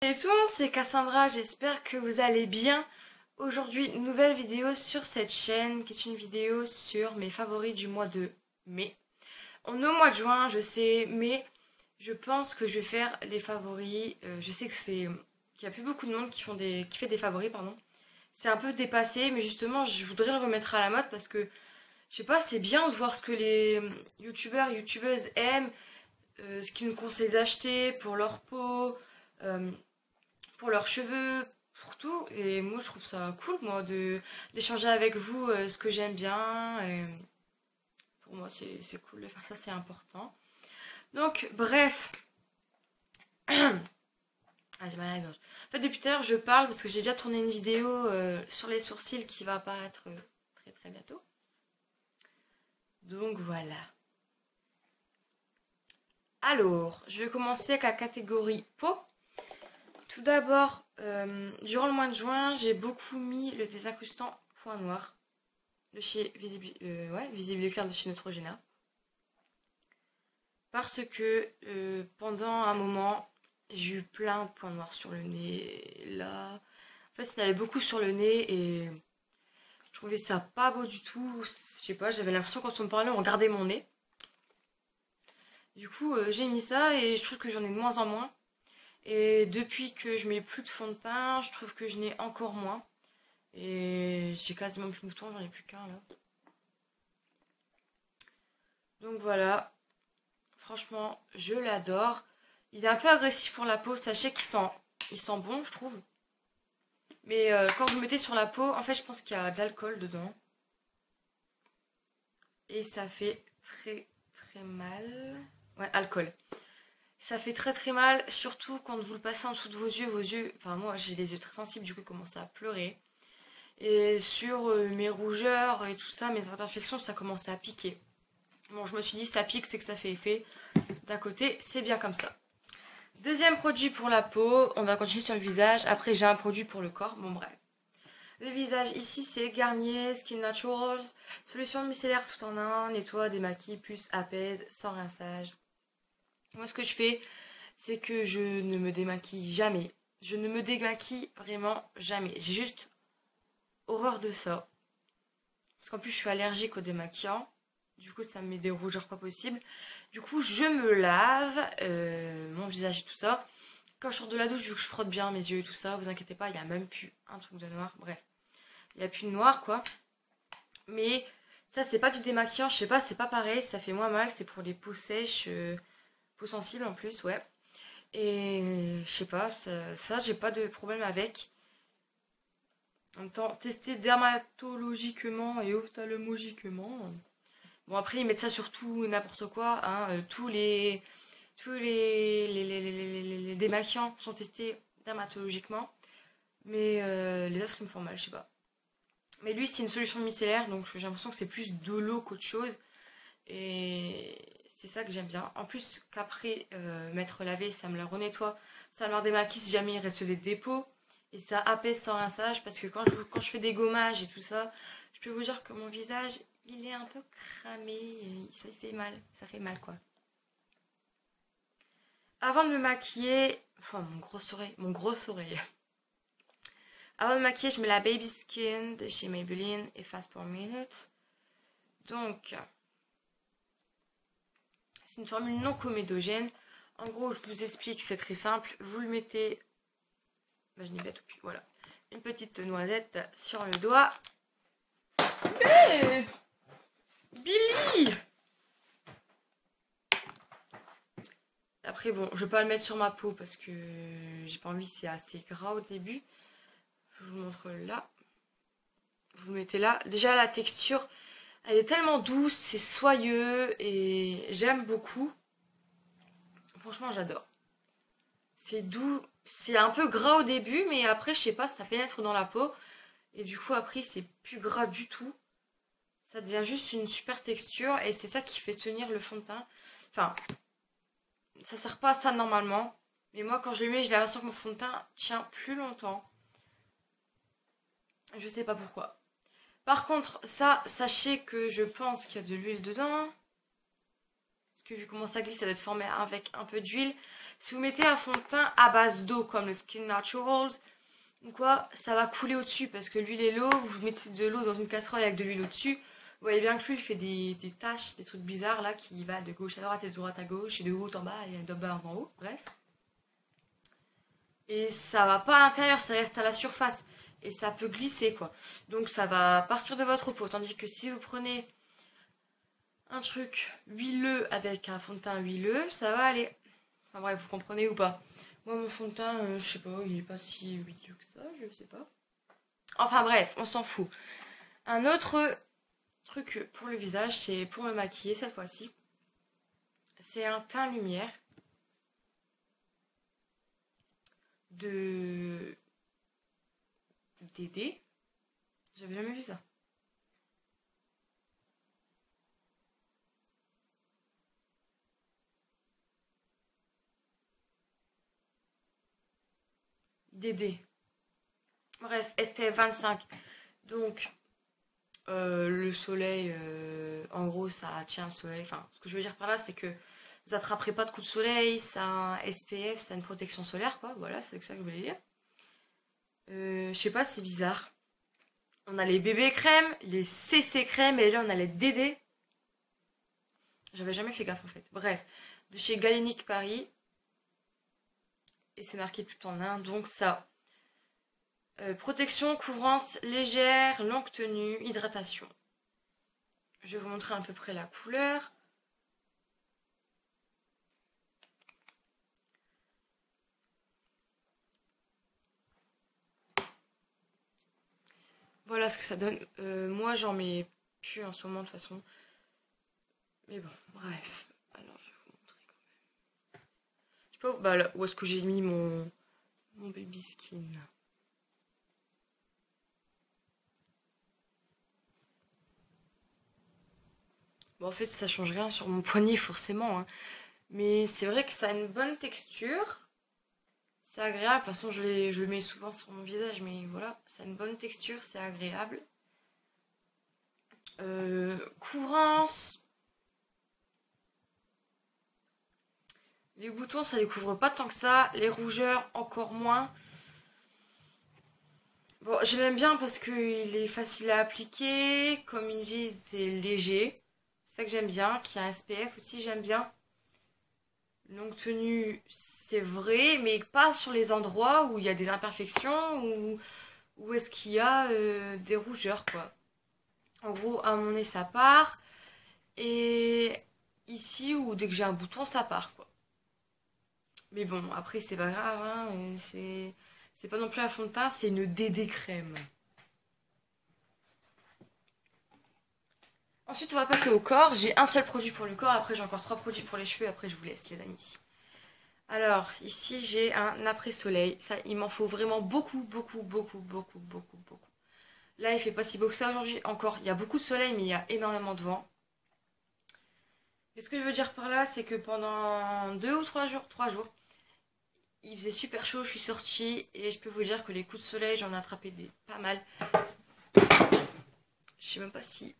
Salut tout le monde, c'est Cassandra, j'espère que vous allez bien. Aujourd'hui, une nouvelle vidéo sur cette chaîne qui est une vidéo sur mes favoris du mois de mai. On est au mois de juin, je sais, mais je pense que je vais faire les favoris. Je sais que qu'il n'y a plus beaucoup de monde qui fait des favoris, pardon. C'est un peu dépassé, mais justement, je voudrais le remettre à la mode parce que, je sais pas, c'est bien de voir ce que les youtubeurs, youtubeuses aiment, ce qu'ils nous conseillent d'acheter pour leur peau. Pour leurs cheveux, pour tout. Et moi, je trouve ça cool, moi, d'échanger avec vous ce que j'aime bien. Et pour moi, c'est cool de faire ça, c'est important. Donc, bref. Ah, j'ai mal à la gorge. En fait, depuis tout à l'heure, je parle parce que j'ai déjà tourné une vidéo sur les sourcils qui va apparaître très très bientôt. Donc, voilà. Alors, je vais commencer avec la catégorie peau. Tout d'abord, durant le mois de juin, j'ai beaucoup mis le désincrustant point noir de chez Visible Éclair de chez Neutrogena. Parce que pendant un moment, j'ai eu plein de points noirs sur le nez. Là, en fait, il y en avait beaucoup sur le nez et je trouvais ça pas beau du tout. Je sais pas, j'avais l'impression quand on me parlait, on regardait mon nez. Du coup, j'ai mis ça et je trouve que j'en ai de moins en moins. Et depuis que je mets plus de fond de teint, je trouve que je n'ai encore moins. Et j'ai quasiment plus de boutons, j'en ai plus qu'un là. Donc voilà, franchement, je l'adore. Il est un peu agressif pour la peau, sachez il sent bon, je trouve. Mais quand vous le mettez sur la peau, en fait, je pense qu'il y a de l'alcool dedans. Et ça fait très très mal. Ouais, alcool. Ça fait très très mal, surtout quand vous le passez en dessous de vos yeux, enfin moi j'ai les yeux très sensibles, du coup, je commence à pleurer. Et sur mes rougeurs et tout ça, mes imperfections, ça commence à piquer. Bon, je me suis dit, ça pique, c'est que ça fait effet. D'un côté, c'est bien comme ça. Deuxième produit pour la peau, on va continuer sur le visage. Après, j'ai un produit pour le corps. Bon, bref. Le visage, ici, c'est Garnier Skin Naturals. Solution micellaire tout en un. Nettoie, démaquille, plus apaise, sans rinçage. Moi, ce que je fais, c'est que je ne me démaquille jamais. Je ne me démaquille vraiment jamais. J'ai juste horreur de ça. Parce qu'en plus, je suis allergique au démaquillant. Du coup, ça me met des rougeurs pas possibles. Du coup, je me lave mon visage et tout ça. Quand je sors de la douche, vu que je frotte bien mes yeux et tout ça, vous inquiétez pas, il n'y a même plus un truc de noir. Bref, il n'y a plus de noir, quoi. Mais ça, c'est pas du démaquillant, je sais pas, c'est pas pareil. Ça fait moins mal, c'est pour les peaux sèches, peaux sensibles en plus, ouais. Et je sais pas, ça j'ai pas de problème avec. En même temps, testé dermatologiquement et ophtalmologiquement. Bon, après, ils mettent ça sur tout n'importe quoi. Hein, tous les démaquillants sont testés dermatologiquement. Mais les autres, ils me font mal, je sais pas. Mais lui, c'est une solution micellaire, donc j'ai l'impression que c'est plus de l'eau qu'autre chose. Et c'est ça que j'aime bien. En plus, qu'après m'être lavé, ça me le renettoie. Ça me le démaquille si jamais il reste des dépôts. Et ça apaise sans rinçage, parce que quand je fais des gommages et tout ça, je peux vous dire que mon visage, il est un peu cramé. Et ça fait mal. Ça fait mal, quoi. Avant de me maquiller... Enfin, mon gros oreille. Avant de me maquiller, je mets la Baby Skin de chez Maybelline et Fast for Minute. Donc, c'est une formule non comédogène. En gros, je vous explique, c'est très simple. Vous le mettez... je n'y vais tout plus, voilà. Une petite noisette sur le doigt. Hey Billy! Après, bon, je vais pas le mettre sur ma peau parce que j'ai pas envie, c'est assez gras au début. Je vous montre là. Vous mettez là. Déjà, la texture, elle est tellement douce, c'est soyeux et j'aime beaucoup. Franchement, j'adore. C'est doux, c'est un peu gras au début, mais après, je sais pas, ça pénètre dans la peau. Et du coup, après, c'est plus gras du tout. Ça devient juste une super texture et c'est ça qui fait tenir le fond de teint. Enfin, ça sert pas à ça normalement. Mais moi, quand je le mets, j'ai l'impression que mon fond de teint tient plus longtemps. Je sais pas pourquoi. Par contre, ça, sachez que je pense qu'il y a de l'huile dedans. Parce que vu comment ça glisse, ça doit être formé avec un peu d'huile. Si vous mettez un fond de teint à base d'eau comme le Skin Naturals ou quoi, ça va couler au-dessus parce que l'huile est l'eau, vous mettez de l'eau dans une casserole avec de l'huile au-dessus. Vous voyez bien que l'huile fait des taches, des trucs bizarres là qui va de gauche à droite et de droite à gauche et de haut en bas et de bas en haut, bref. Et ça va pas à l'intérieur, ça reste à la surface. Et ça peut glisser quoi. Donc ça va partir de votre peau. Tandis que si vous prenez un truc huileux avec un fond de teint huileux, ça va aller. Enfin bref, vous comprenez ou pas. Moi mon fond de teint, je sais pas, il est pas si huileux que ça, je sais pas. Enfin bref, on s'en fout. Un autre truc pour le visage, c'est pour me maquiller cette fois-ci. C'est un teint lumière de Dédé. J'avais jamais vu ça. Dédé. Bref, SPF 25. Donc, le soleil, en gros, ça tient le soleil. Enfin, ce que je veux dire par là, c'est que vous attraperez pas de coups de soleil. C'est un SPF, c'est une protection solaire, quoi. Voilà, c'est ça que je voulais dire. Je sais pas, c'est bizarre. On a les bébés crèmes, les CC crèmes, et là, on a les DD. J'avais jamais fait gaffe, en fait. Bref, de chez Galenic Paris. Et c'est marqué tout en un, donc ça. Protection, couvrance légère, longue tenue, hydratation. Je vais vous montrer à peu près la couleur. Voilà ce que ça donne. Moi, j'en mets plus en ce moment de toute façon. Mais bon, bref. Alors, je vais vous montrer quand même. Je sais pas bah, là, où est-ce que j'ai mis mon baby skin. Bon, en fait, ça change rien sur mon poignet, forcément. Hein. Mais c'est vrai que ça a une bonne texture. C'est agréable. De toute façon, je le mets souvent sur mon visage. Mais voilà, ça a une bonne texture. C'est agréable. Couvrance. Les boutons, ça les couvre pas tant que ça. Les rougeurs, encore moins. Bon, je l'aime bien parce qu'il est facile à appliquer. Comme ils disent, c'est léger. C'est ça que j'aime bien. Qu'il y a un SPF aussi, j'aime bien. Longue tenue, c'est vrai, mais pas sur les endroits où il y a des imperfections ou où est-ce qu'il y a des rougeurs, quoi. En gros, à mon nez, ça part. Et ici, où dès que j'ai un bouton, ça part, quoi. Mais bon, après, c'est pas grave, hein, c'est pas non plus un fond de teint, c'est une DD crème. Ensuite, on va passer au corps. J'ai un seul produit pour le corps, après j'ai encore 3 produits pour les cheveux, après je vous laisse, les amis. Alors, ici, j'ai un après-soleil. Ça, il m'en faut vraiment beaucoup, beaucoup, beaucoup, beaucoup, beaucoup, beaucoup. Là, il fait pas si beau que ça aujourd'hui. Encore, il y a beaucoup de soleil, mais il y a énormément de vent. Et ce que je veux dire par là, c'est que pendant 2 ou 3 jours, il faisait super chaud, je suis sortie et je peux vous dire que les coups de soleil, j'en ai attrapé des pas mal. Je sais même pas si...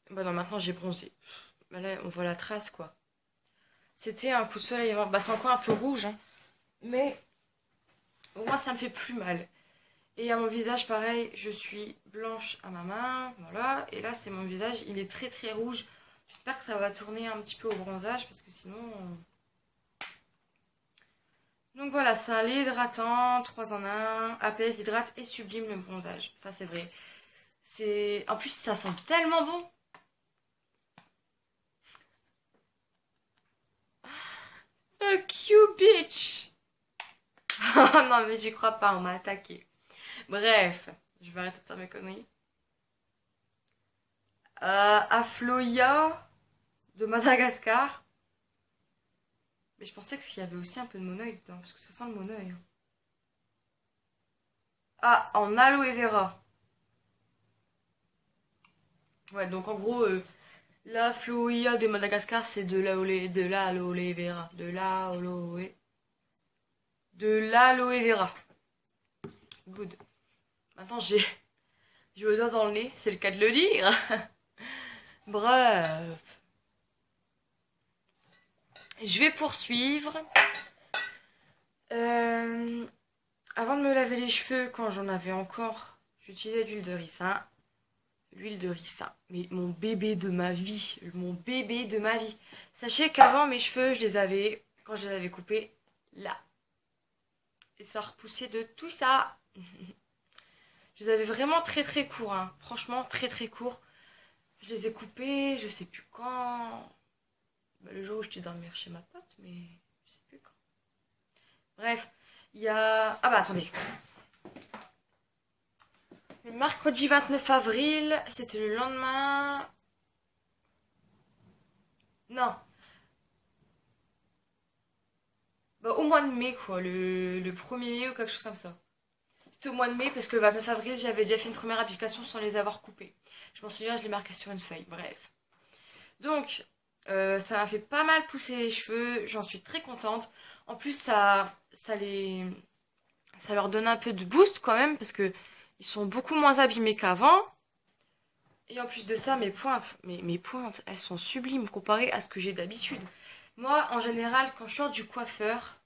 Bah non, maintenant j'ai bronzé. Bah là, on voit la trace, quoi. C'était un coup de soleil, bah c'est encore un peu rouge, hein. Mais au moins ça me fait plus mal. Et à mon visage, pareil, je suis blanche à ma main, voilà. Et là, c'est mon visage, il est très très rouge. J'espère que ça va tourner un petit peu au bronzage, parce que sinon... Donc voilà, c'est un lait hydratant, 3 en 1, apaise, hydrate et sublime le bronzage. Ça, c'est vrai. En plus, ça sent tellement bon. Fuck you, bitch. Oh non, mais j'y crois pas, on m'a attaqué. Bref, je vais arrêter de faire mes conneries. Afloia de Madagascar. Mais je pensais qu'il y avait aussi un peu de monoeil dedans, parce que ça sent le monoeil. Ah, en aloe vera. Ouais, donc en gros, la Floia de Madagascar, c'est de l'aloe vera. De l'aloe vera. Good. Maintenant, j'ai le doigt dans le nez, c'est le cas de le dire. Bref. Je vais poursuivre. Avant de me laver les cheveux, quand j'en avais encore, j'utilisais de l'huile de ricin. L'huile de ricin. Mais mon bébé de ma vie. Mon bébé de ma vie. Sachez qu'avant, mes cheveux, je les avais, quand je les avais coupés, là. Et ça repoussait de tout ça. Je les avais vraiment très très courts. Hein. Franchement, très très courts. Je les ai coupés, je sais plus quand. Bah, le jour où j'étais dormir chez ma pote, mais je sais plus quand. Bref, il y a... Ah bah attendez. Le mercredi 29 avril, c'était le lendemain... Non. Bah, au mois de mai, quoi. Le 1er mai ou quelque chose comme ça. C'était au mois de mai parce que le 29 avril, j'avais déjà fait une première application sans les avoir coupés. Je m'en souviens, je l'ai marqué sur une feuille. Bref. Donc, ça m'a fait pas mal pousser les cheveux. J'en suis très contente. En plus, ça leur donne un peu de boost quand même parce que ils sont beaucoup moins abîmés qu'avant. Et en plus de ça, mes pointes, elles sont sublimes comparées à ce que j'ai d'habitude. Moi, en général, quand je sors du coiffeur,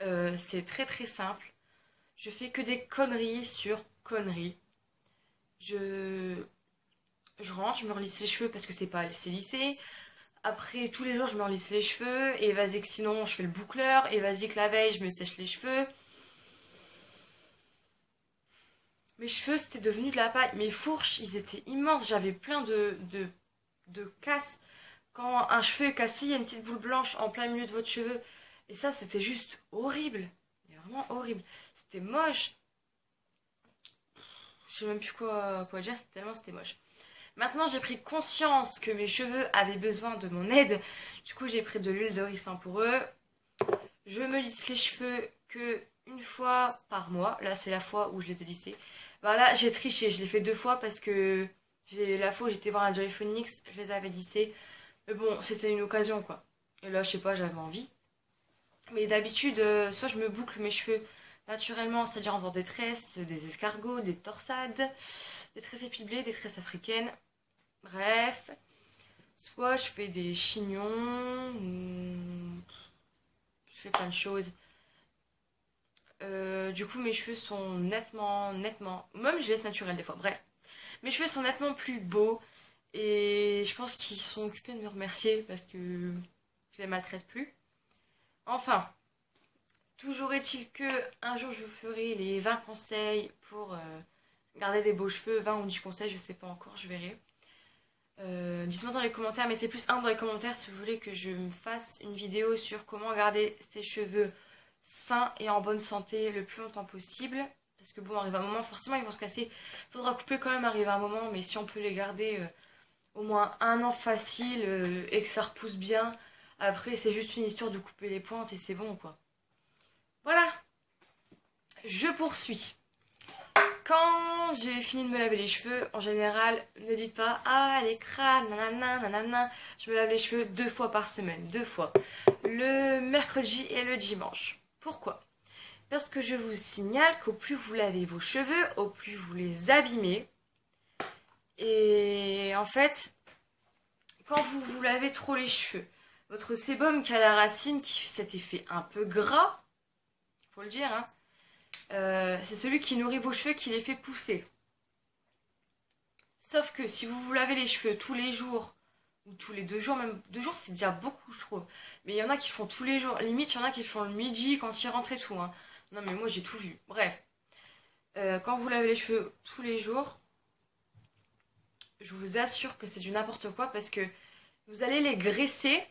c'est très très simple. Je fais que des conneries sur conneries. Je, je rentre, je me relisse les cheveux parce que c'est pas assez lissé. Après, tous les jours, je me relisse les cheveux. Et vas-y que sinon, je fais le boucleur. Et vas-y que la veille, je me sèche les cheveux. Mes cheveux, c'était devenu de la paille. Mes fourches, ils étaient immenses. J'avais plein de casses. Quand un cheveu est cassé, il y a une petite boule blanche en plein milieu de votre cheveu. Et ça, c'était juste horrible. Mais vraiment horrible. C'était moche. Je sais même plus quoi dire, tellement c'était moche. Maintenant, j'ai pris conscience que mes cheveux avaient besoin de mon aide. Du coup, j'ai pris de l'huile de ricin pour eux. Je me lisse les cheveux que une fois par mois. Là, c'est la fois où je les ai lissés. Ben là, j'ai triché. Je l'ai fait 2 fois parce que la fois où j'étais voir un Joy Phonics, je les avais lissés. Mais bon, c'était une occasion, quoi. Et là, je sais pas, j'avais envie. Mais d'habitude, soit je me boucle mes cheveux naturellement, c'est-à-dire en faisant des tresses, des escargots, des torsades, des tresses épilées, des tresses africaines. Bref. Soit je fais des chignons, ou je fais plein de choses. Du coup, mes cheveux sont nettement, même je laisse naturel des fois. Bref, mes cheveux sont nettement plus beaux et je pense qu'ils sont occupés de me remercier parce que je les maltraite plus. Enfin, toujours est-il que un jour je vous ferai les 20 conseils pour garder des beaux cheveux. 20 ou 10 conseils, je sais pas encore, je verrai. Dites-moi dans les commentaires, mettez plus 1 dans les commentaires si vous voulez que je me fasse une vidéo sur comment garder ses cheveux sains et en bonne santé le plus longtemps possible. Parce que bon, arrive un moment, forcément ils vont se casser. Faudra couper quand même, arrive un moment, mais si on peut les garder au moins 1 an facile et que ça repousse bien, après c'est juste une histoire de couper les pointes et c'est bon quoi. Voilà, je poursuis. Quand j'ai fini de me laver les cheveux, en général, ne dites pas ah les crânes, nanana, nanana. Je me lave les cheveux 2 fois par semaine, 2 fois. Le mercredi et le dimanche. Pourquoi? Parce que je vous signale qu'au plus vous lavez vos cheveux, au plus vous les abîmez. Et en fait, quand vous vous lavez trop les cheveux, votre sébum qui a la racine, qui fait cet effet un peu gras, faut le dire, hein, c'est celui qui nourrit vos cheveux qui les fait pousser. Sauf que si vous vous lavez les cheveux tous les jours, ou tous les 2 jours, même 2 jours c'est déjà beaucoup je trouve. Mais il y en a qui font tous les jours, limite il y en a qui font le midi quand ils rentrent et tout. Hein. Non mais moi j'ai tout vu. Bref, quand vous lavez les cheveux tous les jours, je vous assure que c'est du n'importe quoi parce que vous allez les graisser,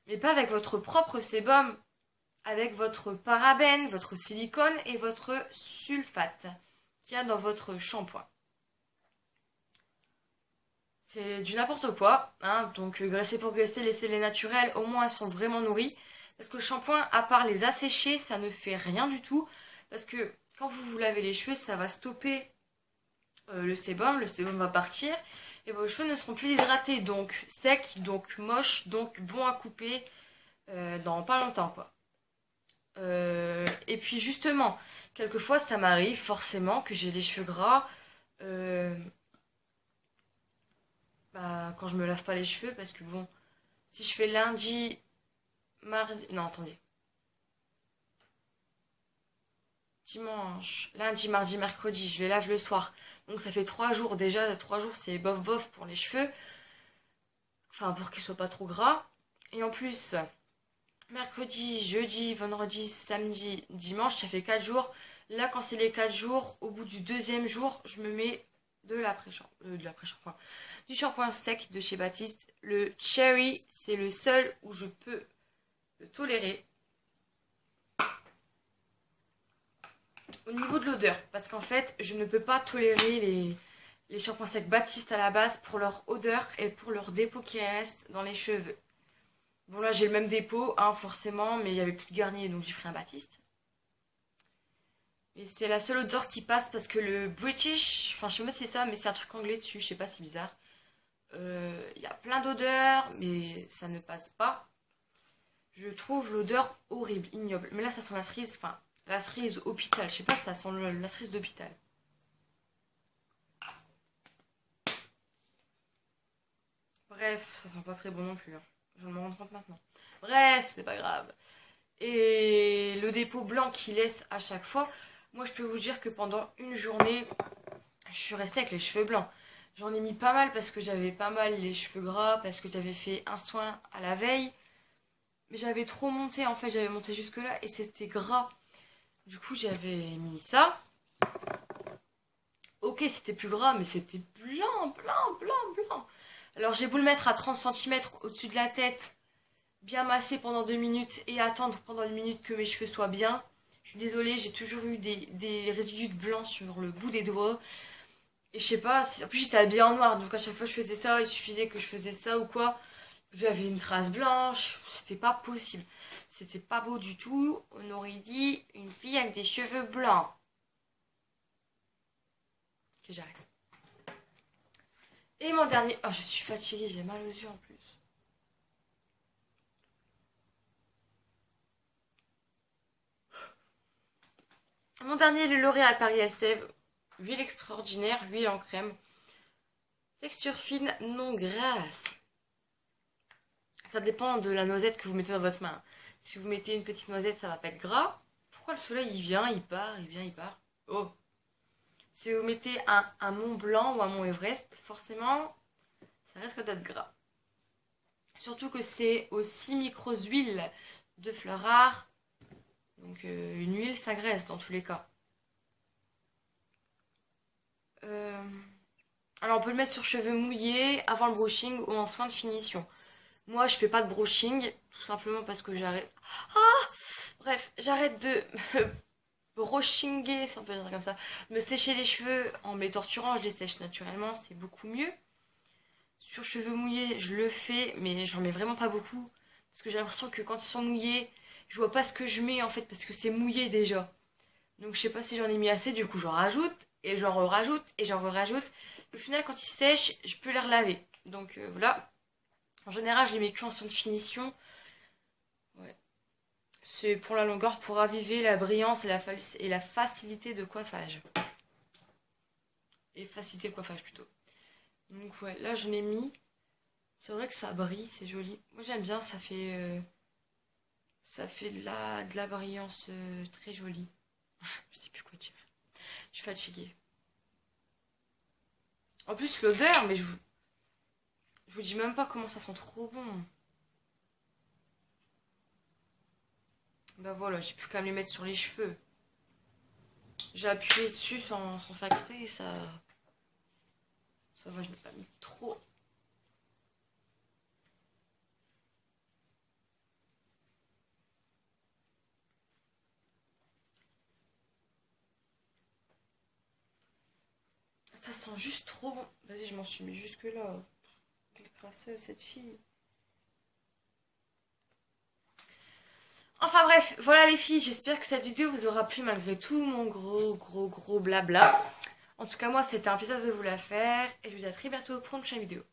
mais pas avec votre propre sébum, avec votre parabène, votre silicone et votre sulfate qu'il y a dans votre shampoing. C'est du n'importe quoi, hein. Donc graisser pour graisser, laisser les naturels, au moins elles sont vraiment nourries. Parce que le shampoing, à part les assécher, ça ne fait rien du tout. Parce que quand vous vous lavez les cheveux, ça va stopper le sébum va partir. Et vos cheveux ne seront plus hydratés, donc secs, donc moches, donc bons à couper dans pas longtemps quoi. Et puis justement, quelquefois ça m'arrive forcément que j'ai les cheveux gras quand je me lave pas les cheveux parce que bon, Si je fais lundi, mardi... Non, attendez. Dimanche, lundi, mardi, mercredi, je les lave le soir. Donc ça fait 3 jours déjà. 3 jours, c'est bof bof pour les cheveux. Enfin, pour qu'ils soient pas trop gras. Et en plus, mercredi, jeudi, vendredi, samedi, dimanche, ça fait 4 jours. Là, quand c'est les 4 jours, au bout du deuxième jour, je me mets du shampoing sec de chez Baptiste. Le Cherry, c'est le seul où je peux le tolérer. Au niveau de l'odeur, parce qu'en fait, je ne peux pas tolérer les shampoings secs Baptiste à la base pour leur odeur et pour leur dépôt qui reste dans les cheveux. Bon là j'ai le même dépôt, hein, forcément, mais il n'y avait plus de Garnier, donc j'ai pris un Baptiste. Et c'est la seule odeur qui passe parce que le British, enfin je sais pas si c'est ça, mais c'est un truc anglais dessus, je sais pas, c'est bizarre. Il y a plein d'odeurs, mais ça ne passe pas. Je trouve l'odeur horrible, ignoble. Mais là ça sent la cerise, enfin la cerise hôpital, je sais pas, ça sent la cerise d'hôpital. Bref, ça sent pas très bon non plus, hein. Je me rends compte maintenant. Bref, c'est pas grave. Et le dépôt blanc qu'il laisse à chaque fois, moi je peux vous dire que pendant une journée, je suis restée avec les cheveux blancs. J'en ai mis pas mal parce que j'avais pas mal les cheveux gras, parce que j'avais fait un soin à la veille. Mais j'avais trop monté, en fait, j'avais monté jusque là et c'était gras. Du coup, j'avais mis ça. Ok, c'était plus gras, mais c'était blanc, blanc, blanc, blanc. Alors j'ai beau le mettre à 30 centimètres au-dessus de la tête, bien masser pendant 2 minutes et attendre pendant 1 minute que mes cheveux soient bien. Je suis désolée, j'ai toujours eu des résidus de blanc sur le bout des doigts. Et je sais pas, en plus j'étais habillée en noir, donc à chaque fois que je faisais ça, il suffisait que je faisais ça ou quoi. J'avais une trace blanche, c'était pas possible. C'était pas beau du tout. On aurait dit une fille avec des cheveux blancs. Ok, j'arrête. Et mon dernier... Oh, je suis fatiguée, j'ai mal aux yeux en plus. Mon dernier, le L'Oréal Paris Elseve. Huile extraordinaire, huile en crème. Texture fine, non grasse. Ça dépend de la noisette que vous mettez dans votre main. Si vous mettez une petite noisette, ça va pas être gras. Pourquoi le soleil, il vient, il part, il vient, il part. Oh. Si vous mettez un Mont Blanc ou un Mont Everest, forcément, ça risque d'être gras. Surtout que c'est aussi micro-huiles de fleurs rares. Donc une huile, ça graisse dans tous les cas. Alors on peut le mettre sur cheveux mouillés avant le brushing ou en soin de finition. Moi je fais pas de brushing, tout simplement parce que j'arrête... Ah, bref, j'arrête de me brushinger, si on peut dire comme ça. Me sécher les cheveux en me les torturant, je les sèche naturellement, c'est beaucoup mieux. Sur cheveux mouillés, je le fais, mais j'en mets vraiment pas beaucoup. Parce que j'ai l'impression que quand ils sont mouillés, je vois pas ce que je mets en fait, parce que c'est mouillé déjà. Donc je sais pas si j'en ai mis assez, du coup j'en rajoute, et j'en rajoute, et j'en rajoute. Au final, quand ils sèchent, je peux les relaver. Donc voilà. En général, je les mets que en soin de finition. Ouais. C'est pour la longueur, pour raviver la brillance et la facilité de coiffage. Et faciliter le coiffage plutôt. Donc ouais, là je l'ai mis. C'est vrai que ça brille, c'est joli. Moi j'aime bien, ça fait de la brillance très jolie. Je sais plus quoi dire. Je suis fatiguée. En plus l'odeur, mais je vous dis même pas comment ça sent trop bon. Bah voilà, j'ai plus qu'à me les mettre sur les cheveux. J'ai appuyé dessus sans faire exprès et ça va, je n'ai pas mis trop. Ça sent juste trop bon. Vas-y, je m'en suis mis jusque là. Quelle crasseuse cette fille. Enfin bref, voilà les filles, j'espère que cette vidéo vous aura plu malgré tout mon gros blabla. En tout cas moi c'était un plaisir de vous la faire et je vous dis à très bientôt pour une prochaine vidéo.